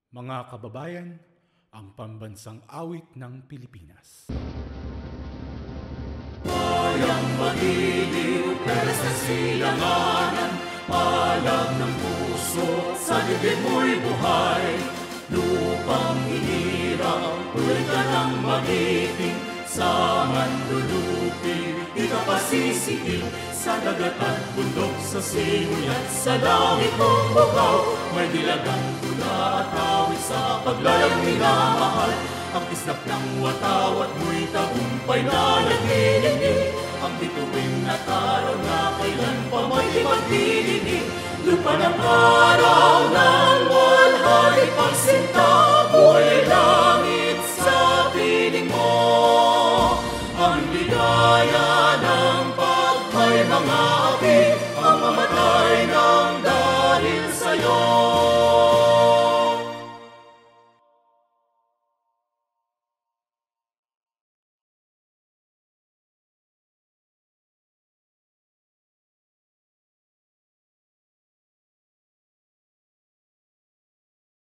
Mga kababayan, ang pambansang awit ng Pilipinas. Bayang magiliw, pero sa silanganan, alam ng puso, sa dibdib mo'y buhay. Lupang hinirang, tuloy ka ng magiting, sa manlulupi, di ka pasisikin. Sa dagat at bundok, sa simoy at sa langit mong bukaw, may dilagang tula at awit sa paglayang minamahal. Ang kisnap ng watawat mo'y tagumpay na naglilingig, ang bituin na taro na kailan pa may magdidinig. Lupa ng araw ng walhari,